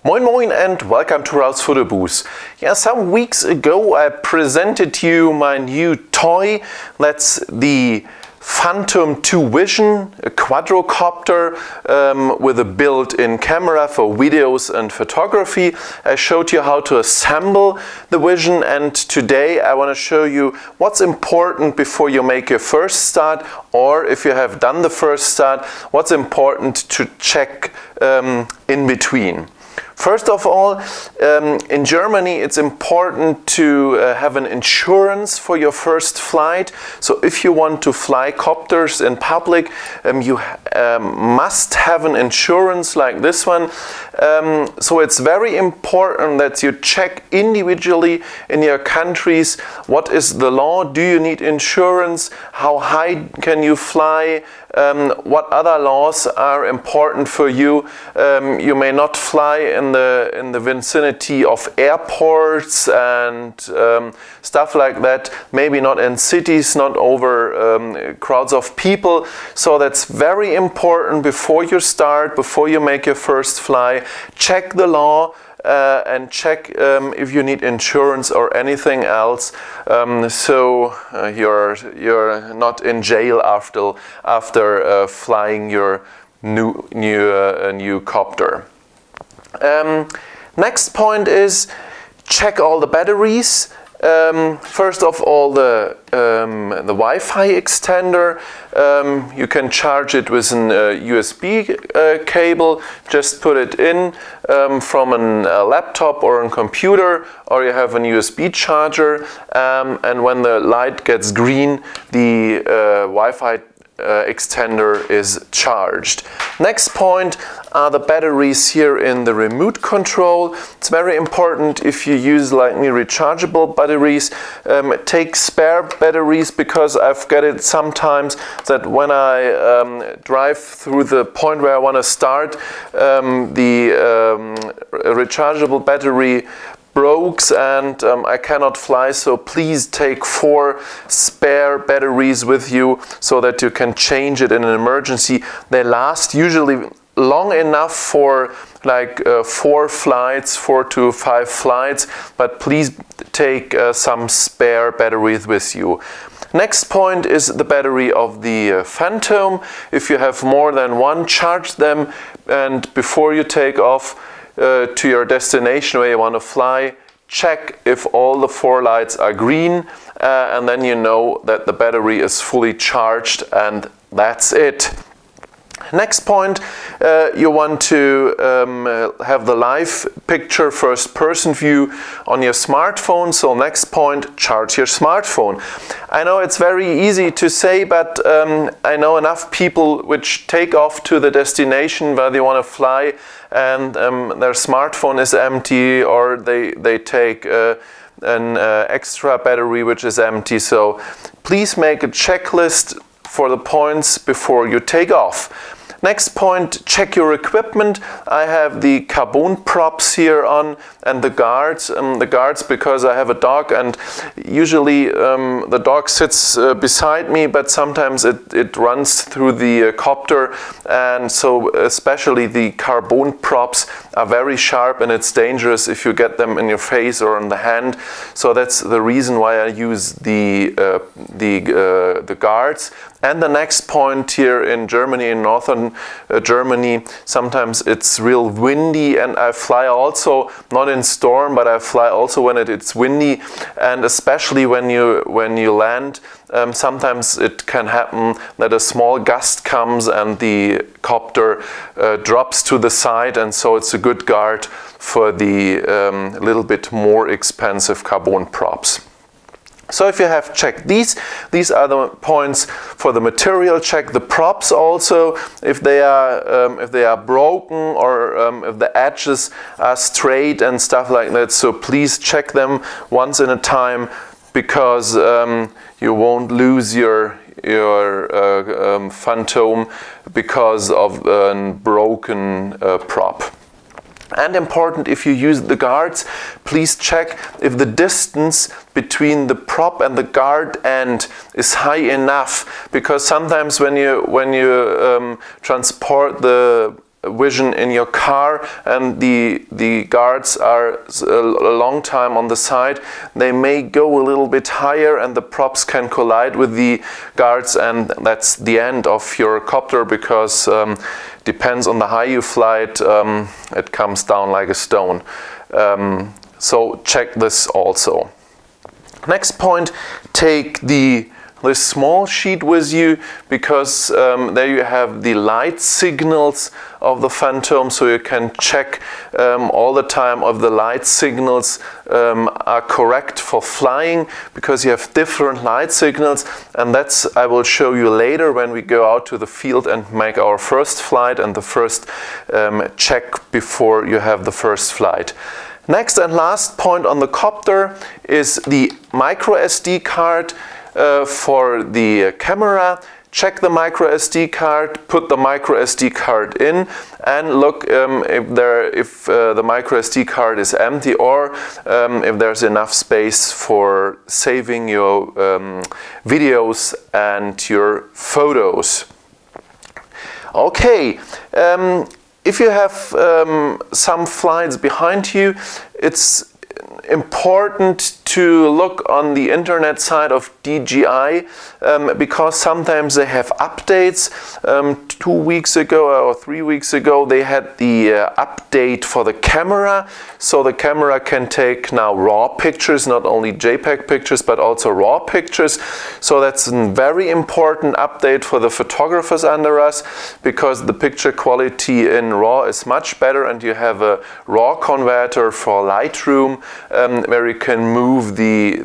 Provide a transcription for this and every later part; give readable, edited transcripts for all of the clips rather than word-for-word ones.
Moin Moin and welcome to Ralfs Foto-Bude. Yeah, some weeks ago I presented you my new toy. That's the Phantom 2 Vision, a quadrocopter with a built-in camera for videos and photography. I showed you how to assemble the Vision, and today I want to show you what's important before you make your first start, or if you have done the first start, what's important to check in between. First of all, in Germany it's important to have an insurance for your first flight. So if you want to fly copters in public, you must have an insurance like this one. So it's very important that you check individually in your countries what is the law, do you need insurance, how high can you fly, what other laws are important for you. You may not fly in the vicinity of airports and stuff like that, maybe not in cities, not over crowds of people. So that's very important before you start, before you make your first fly. Check the law and check if you need insurance or anything else, so you're not in jail after flying your new copter. Next point is check all the batteries. First of all, the Wi-Fi extender. You can charge it with an USB cable. Just put it in from a laptop or a computer, or you have a USB charger, and when the light gets green, the Wi-Fi extender is charged. Next point are the batteries here in the remote control. It's very important if you use like me rechargeable batteries. Take spare batteries, because I've got it sometimes that when I drive through the point where I want to start, the rechargeable battery breaks and I cannot fly. So please take 4 spare batteries with you so that you can change it in an emergency. They last usually long enough for like 4 flights, 4 to 5 flights, but please take some spare batteries with you. Next point is the battery of the Phantom. If you have more than one, charge them, and before you take off to your destination where you want to fly, check if all the 4 lights are green, and then you know that the battery is fully charged, and that's it. Next point, you want to have the live picture first person view on your smartphone. So next point, charge your smartphone. I know it's very easy to say, but I know enough people which take off to the destination where they want to fly and their smartphone is empty, or they take an extra battery which is empty. So please make a checklist for the points before you take off. Next point, check your equipment. I have the carbon props here on and the guards. Because I have a dog, and usually the dog sits beside me, but sometimes it runs through the copter, and so especially the carbon props are very sharp, and it's dangerous if you get them in your face or on the hand. So that's the reason why I use the guards. And the next point, here in Germany, in northern Germany, sometimes it's real windy, and I fly also not in storm, but I fly also when it's windy, and especially when you land, sometimes it can happen that a small gust comes and the copter drops to the side, and so it's a good guard for the little bit more expensive carbon props. So if you have checked these are the points for the material. Check the props also, if they are broken, or if the edges are straight and stuff like that. So please check them once in a time, because you won't lose your Phantom because of a broken prop. And important, if you use the guards, please check if the distance between the prop and the guard end is high enough, because sometimes when you transport the vision in your car and the guards are a long time on the side, they may go a little bit higher and the props can collide with the guards, and that's the end of your copter, because depends on the height you fly it, it comes down like a stone. So check this also. Next point, take this small sheet with you, because there you have the light signals of the Phantom, so you can check all the time if the light signals are correct for flying, because you have different light signals, and that's I will show you later when we go out to the field and make our first flight and the first check before you have the first flight. Next and last point on the copter is the micro SD card for the camera. Check the micro SD card, put the micro SD card in, and look if the micro SD card is empty, or if there's enough space for saving your videos and your photos. Okay. If you have some flights behind you, it's important to look on the internet side of DJI, because sometimes they have updates. 2 weeks ago or 3 weeks ago they had the update for the camera, so the camera can take now raw pictures, not only JPEG pictures but also raw pictures. So that's a very important update for the photographers under us, because the picture quality in RAW is much better, and you have a RAW converter for Lightroom where you can move the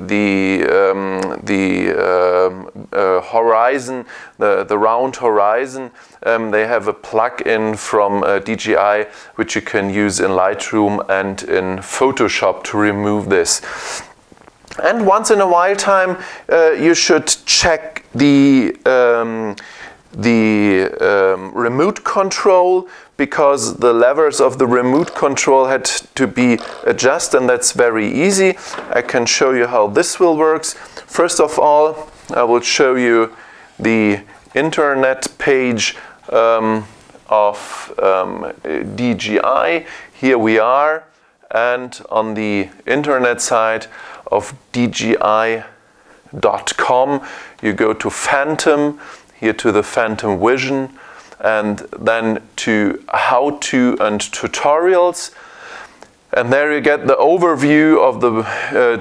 horizon, the round horizon. They have a plug-in from DJI which you can use in Lightroom and in Photoshop to remove this. And once in a while time you should check the remote control, because the levers of the remote control had to be adjusted, and that's very easy. I can show you how this will work. First of all, I will show you the internet page of DJI. Here we are, and on the internet side of DJI.com you go to Phantom, here to the Phantom Vision, and then to how-to and tutorials. And there you get the overview of the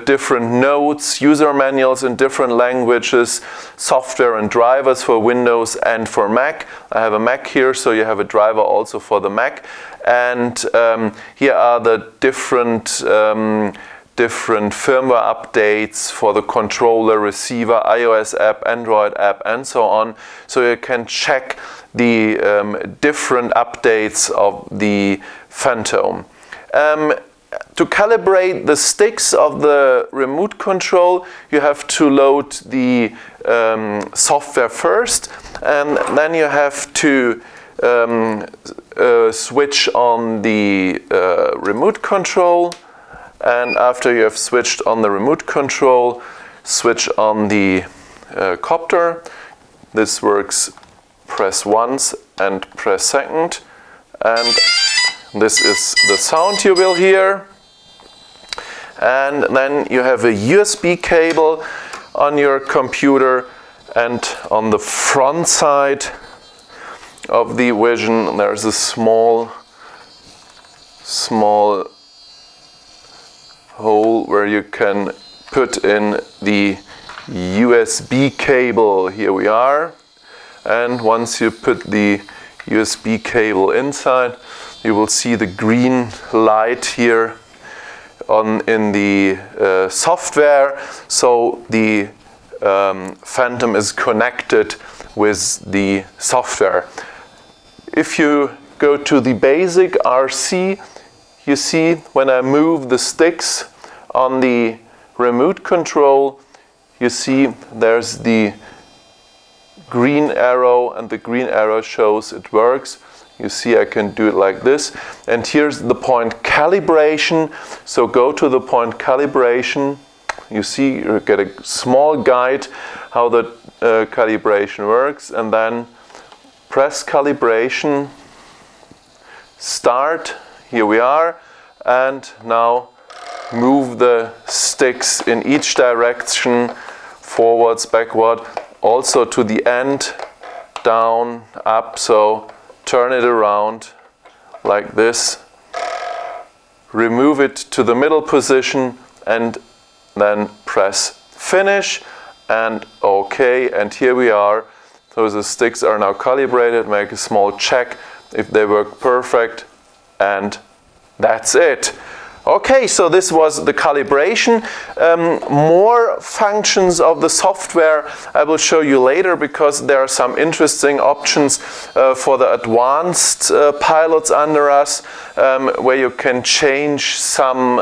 different nodes, user manuals in different languages, software and drivers for Windows and for Mac. I have a Mac here, so you have a driver also for the Mac. And here are the different firmware updates for the controller, receiver, iOS app, Android app, and so on. So you can check the different updates of the Phantom. To calibrate the sticks of the remote control, you have to load the software first, and then you have to switch on the remote control. And after you have switched on the remote control, switch on the copter. This works, press once and press second, and this is the sound you will hear. And then you have a USB cable on your computer, and on the front side of the Vision there's a small hole where you can put in the USB cable. Here we are. And once you put the USB cable inside, you will see the green light here in the software. So the Phantom is connected with the software. If you go to the basic RC, you see when I move the sticks on the remote control, you see there's the green arrow, and the green arrow shows it works. You see I can do it like this. And here's the point calibration. So go to the point calibration. You see you get a small guide how the calibration works, and then press calibration. start. Here we are. And now move the sticks in each direction, forwards, backward, also to the end, down, up. So turn it around like this. Remove it to the middle position and then press finish and OK. And here we are. So the sticks are now calibrated. Make a small check if they work perfect, and that's it. Okay, so this was the calibration. More functions of the software I will show you later, because there are some interesting options for the advanced pilots under us, where you can change some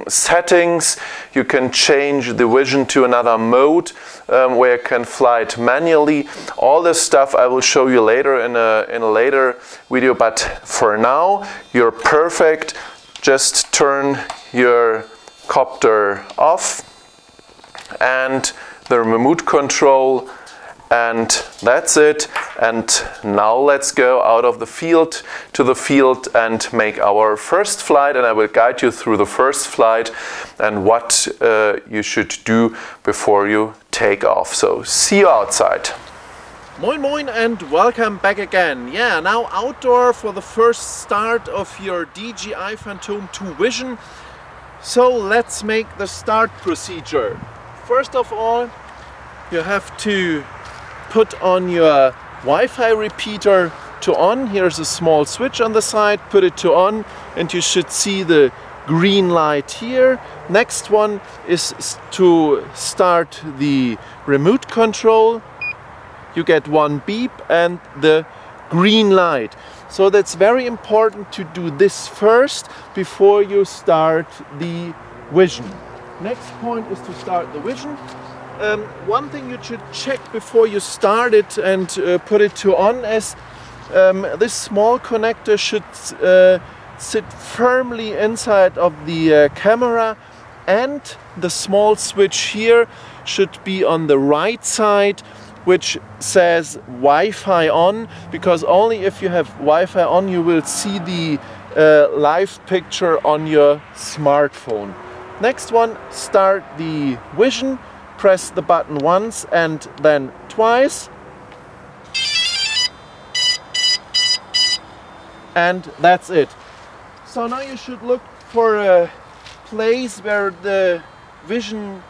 settings. You can change the vision to another mode, where you can fly it manually. All this stuff I will show you later in a later video, but for now you're perfect. Just turn your copter off and the remote control, and that's it. And now let's go out of the field to the field and make our first flight, and I will guide you through the first flight and what you should do before you take off. So see you outside. Moin moin and welcome back again. Yeah, now outdoor for the first start of your DJI Phantom 2 Vision. So let's make the start procedure. First of all, you have to put on your Wi-Fi repeater to on. Here's a small switch on the side, put it to on, and you should see the green light here. Next one is to start the remote control. You get one beep and the green light. So that's very important to do this first before you start the vision. Next point is to start the vision. One thing you should check before you start it and put it to on is this small connector should sit firmly inside of the camera, and the small switch here should be on the right side, which says Wi-Fi on, because only if you have Wi-Fi on you will see the live picture on your smartphone. Next one, start the vision. Press the button once and then twice. And that's it. So now you should look for a place where the vision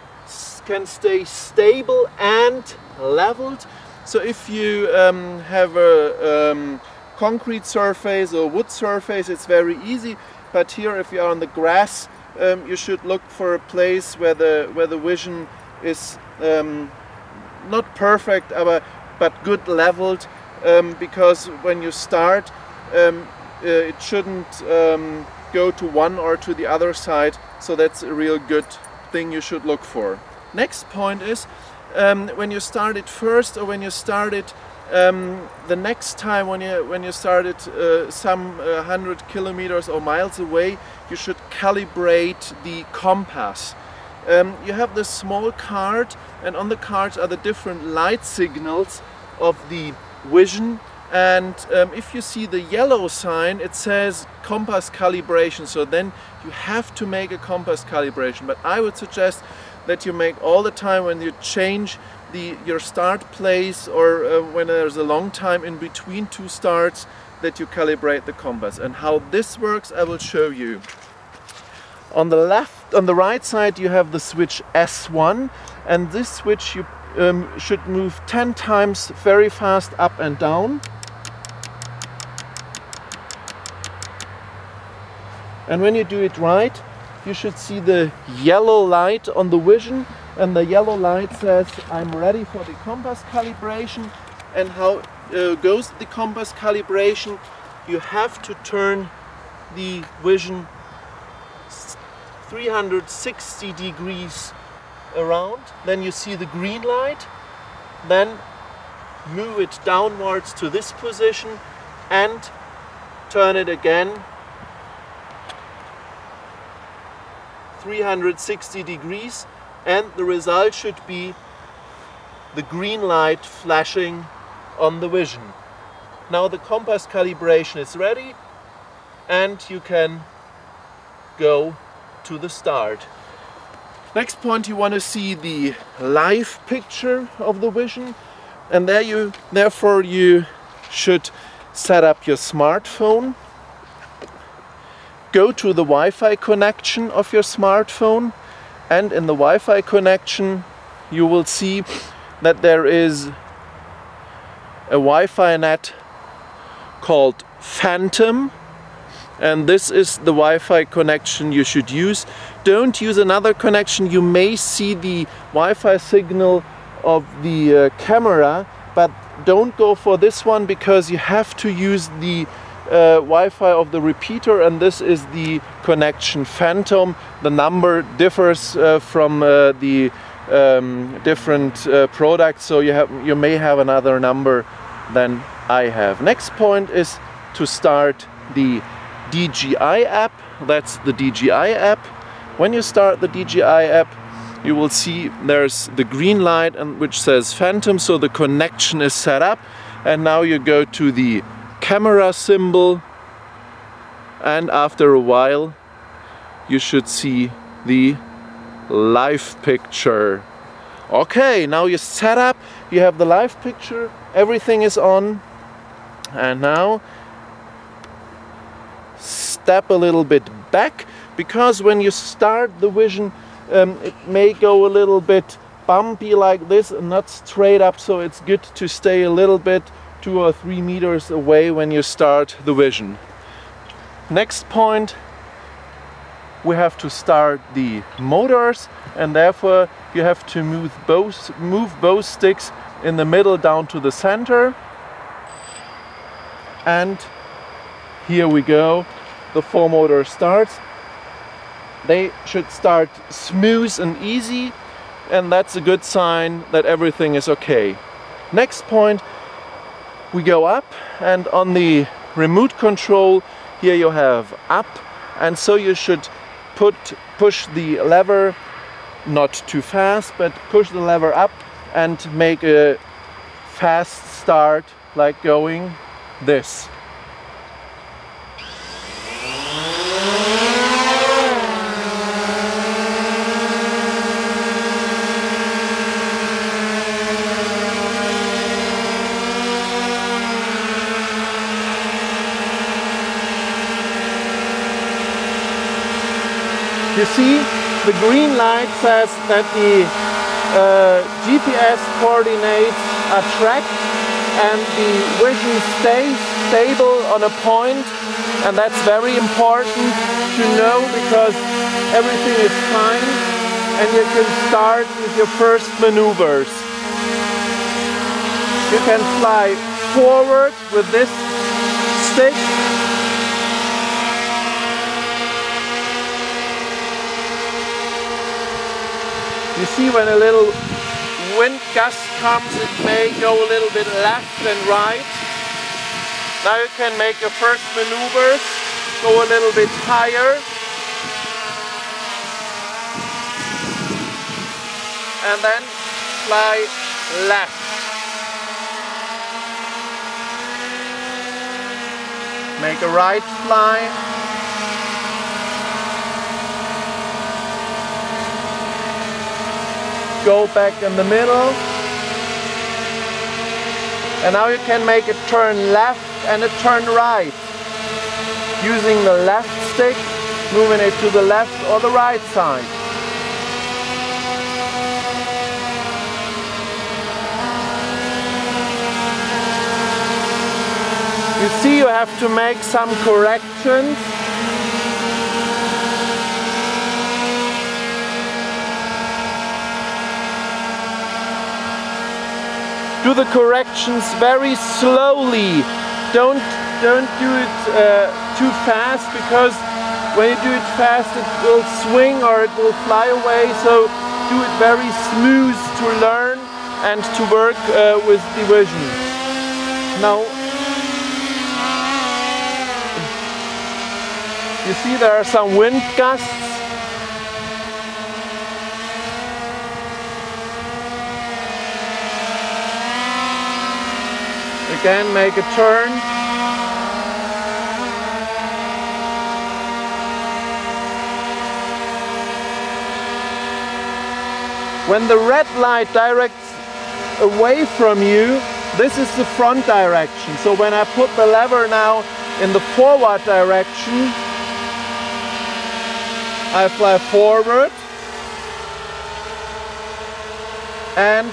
can stay stable and leveled. So if you have a concrete surface or wood surface, it's very easy. But here, if you are on the grass, you should look for a place where the vision is not perfect, but good leveled, because when you start, it shouldn't go to one or to the other side. So that's a real good thing you should look for. Next point is, when you start it first, or when you start it the next time when you start it some 100 kilometers or miles away, you should calibrate the compass. You have this small card, and on the cards are the different light signals of the vision. And if you see the yellow sign, it says compass calibration. So then you have to make a compass calibration. But I would suggest that you make all the time when you change your start place, or when there's a long time in between two starts, that you calibrate the compass. And how this works I will show you. On the right side you have the switch S1, and this switch you should move 10 times very fast up and down. And when you do it right, you should see the yellow light on the vision, and the yellow light says I'm ready for the compass calibration. And how goes the compass calibration? You have to turn the vision 360 degrees around, then you see the green light, then move it downwards to this position and turn it again 360 degrees, and the result should be the green light flashing on the vision. Now the compass calibration is ready. and you can go to the start. Next point, you want to see the live picture of the vision, and therefore you should set up your smartphone. Go to the Wi-Fi connection of your smartphone, and in the Wi-Fi connection you will see that there is a Wi-Fi net called Phantom, and this is the Wi-Fi connection you should use. Don't use another connection. You may see the Wi-Fi signal of the camera, but don't go for this one because you have to use the Wi-Fi of the repeater, and this is the connection Phantom. The number differs from the different products, so you may have another number than I have. Next point is to start the DJI app. That's the DJI app. When you start the DJI app, you will see there's the green light and which says Phantom, so the connection is set up. And now you go to the camera symbol, and after a while you should see the live picture. Okay, now you're set up, you have the live picture, everything is on, and now step a little bit back, because when you start the vision it may go a little bit bumpy like this and not straight up, so it's good to stay a little bit 2 or 3 meters away when you start the vision. Next point, we have to start the motors, and therefore you have to move both sticks in the middle down to the center. And here we go, the 4 motor starts. They should start smooth and easy, and that's a good sign that everything is okay. Next point, we go up, and on the remote control here you have up, and so you should push the lever, not too fast, but push the lever up and make a fast start, like going this. You see, the green light says that the GPS coordinates are tracked and the vision stays stable on a point, and that's very important to know because everything is fine and you can start with your first maneuvers. You can fly forward with this stick. You see, when a little wind gust comes, it may go a little bit left and right. Now you can make your first maneuvers, go a little bit higher, and then fly left. Make a right fly. Go back in the middle, and now you can make a turn left and a turn right using the left stick, moving it to the left or the right side. You see, you have to make some corrections. Do the corrections very slowly. Don't do it too fast, because when you do it fast it will swing or it will fly away. So do it very smooth to learn and to work with the vision. Now you see there are some wind gusts. Again, make a turn. When the red light directs away from you, this is the front direction. So when I put the lever now in the forward direction, I fly forward, and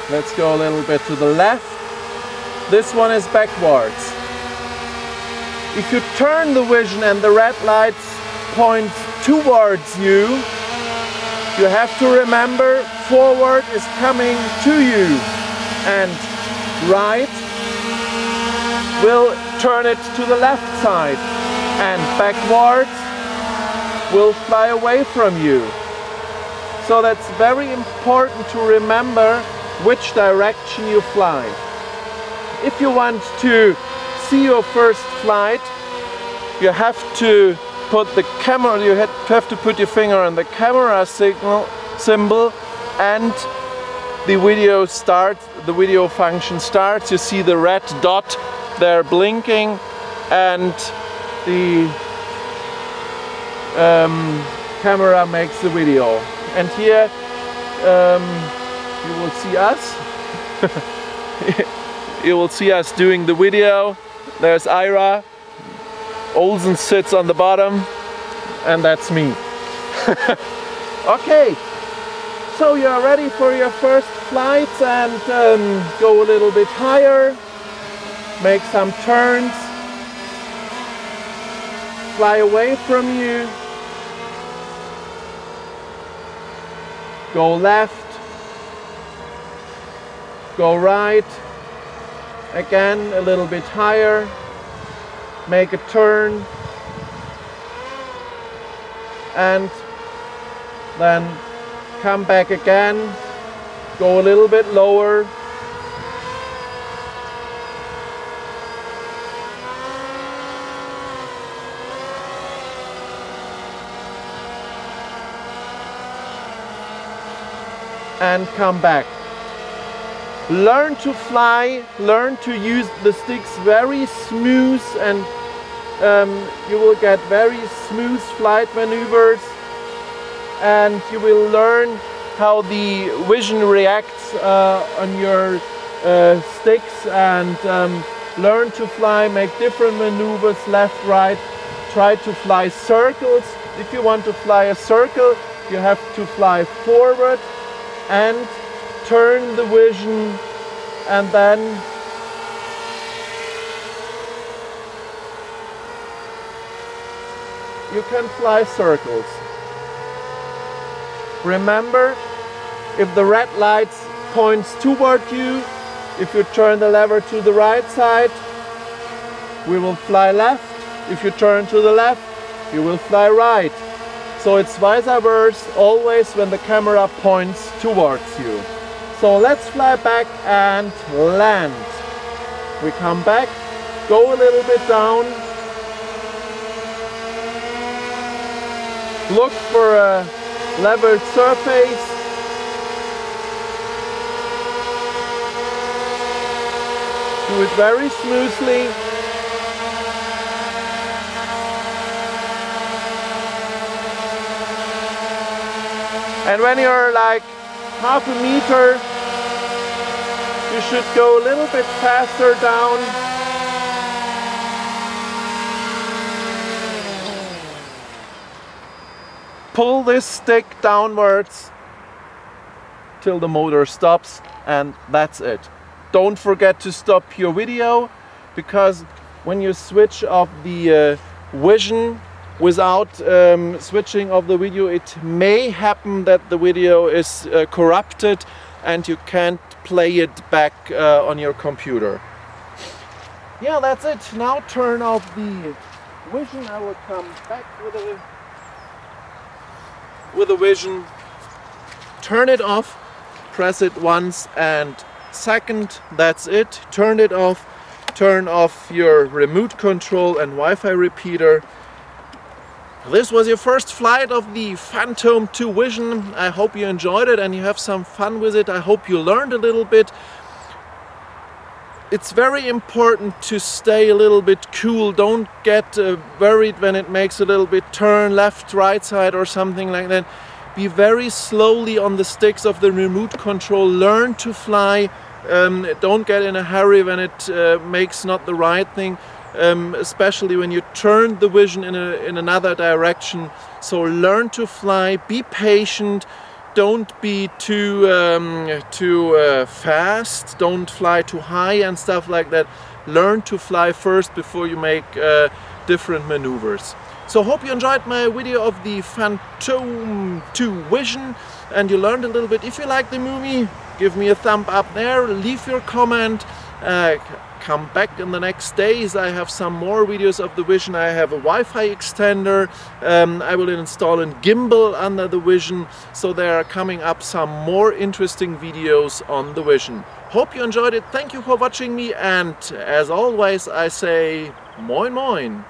let's go a little bit to the left. This one is backwards. If you turn the vision and the red lights point towards you, you have to remember forward is coming to you, and right will turn it to the left side, and backwards will fly away from you. So that's very important to remember which direction you fly. If you want to see your first flight, you have to put the camera, you have to put your finger on the camera symbol, and the video starts, the video function starts. You see the red dot there blinking, and the camera makes the video. And here you will see us. You will see us doing the video. There's Ira. Olsen sits on the bottom, and that's me. Okay, so you're ready for your first flights, and go a little bit higher, make some turns, fly away from you, go left, go right, again a little bit higher, make a turn, and then come back again, go a little bit lower, and come back. Learn to fly, learn to use the sticks very smooth, and you will get very smooth flight maneuvers, and you will learn how the vision reacts on your sticks, and learn to fly, make different maneuvers, left, right. Try to fly circles. If you want to fly a circle, you have to fly forward and turn the vision, and then you can fly circles. Remember, if the red light points toward you, if you turn the lever to the right side, we will fly left. If you turn to the left, you will fly right. So it's vice versa always when the camera points towards you. So let's fly back and land. We come back, go a little bit down, look for a leveled surface, do it very smoothly. And when you're like half a meter, you should go a little bit faster down. Pull this stick downwards till the motor stops, and that's it. Don't forget to stop your video, because when you switch off the vision without switching off the video, it may happen that the video is corrupted and you can't play it back on your computer. Yeah, that's it. Now turn off the vision. I will come back with the vision. Turn it off, press it once and second, that's it. Turn it off, turn off your remote control and Wi-Fi repeater. This was your first flight of the Phantom 2 Vision. I hope you enjoyed it and you have some fun with it. I hope you learned a little bit. it's very important to stay a little bit cool. Don't get worried when it makes a little bit turn left, right side or something like that. Be very slowly on the sticks of the remote control. Learn to fly. Don't get in a hurry when it makes not the right thing, especially when you turn the vision in another direction. So learn to fly. Be patient. Don't be too fast. Don't fly too high and stuff like that. Learn to fly first before you make different maneuvers. So hope you enjoyed my video of the Phantom 2 Vision and you learned a little bit. If you like the movie, give me a thumb up there, leave your comment, come back in the next days. I have some more videos of the Vision. I have a Wi-Fi extender. I will install a gimbal under the Vision. So there are coming up some more interesting videos on the Vision. Hope you enjoyed it. Thank you for watching me, and as always I say moin moin.